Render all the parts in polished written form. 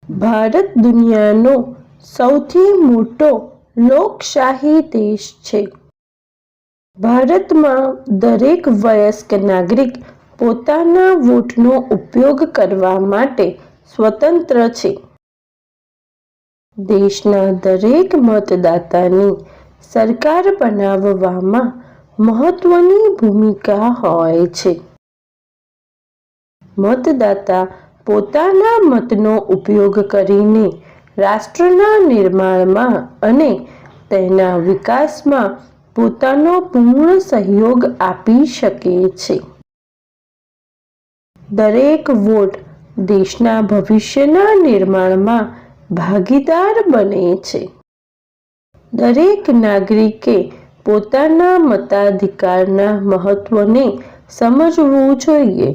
ભારત દુનિયાનો સૌથી મોટો લોકશાહી દેશ છે. ભારતમાં દરેક વયસ્ક નાગરિક પોતાના વોટનો ઉપયોગ કરવા માટે સ્વતંત્ર છે. દેશના દરેક મતદાતાની સરકાર બનાવવામાં મહત્વની ભૂમિકા હોય છે. મતદાતા પોતાના મતનો ઉપયોગ કરીને રાષ્ટ્રના નિર્માણમાં અને તેના વિકાસમાં પોતાનો પૂર્ણ સહયોગ આપી શકે છે. દરેક વોટ દેશના ભવિષ્યના નિર્માણમાં ભાગીદાર બને છે. દરેક નાગરિકે પોતાના મતાધિકારના મહત્વને સમજવું જોઈએ.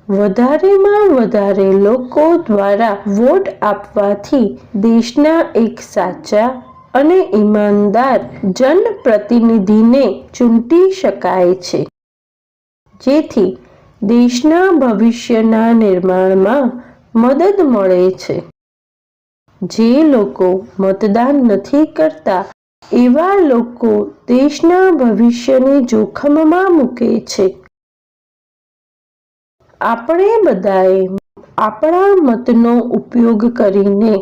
વધારેમાં વધારે લોકો દ્વારા વોટ આપવાથી દેશના એક સાચા અને ઈમાનદાર જનપ્રતિનિધિને ચૂંટી શકાય છે, જેથી દેશના ભવિષ્યના નિર્માણમાં મદદ મળે છે. જે લોકો મતદાન નથી કરતા એવા લોકો દેશના ભવિષ્યને જોખમમાં મૂકે છે. આપણે બધાએ આપણા મતનો ઉપયોગ કરીને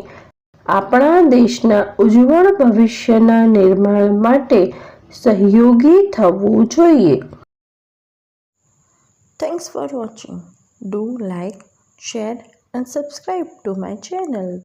આપણા દેશના ઉજ્જવળ ભવિષ્યના નિર્માણ માટે સહયોગી થવું જોઈએ. Thanks for watching. Do like, share and subscribe to my channel.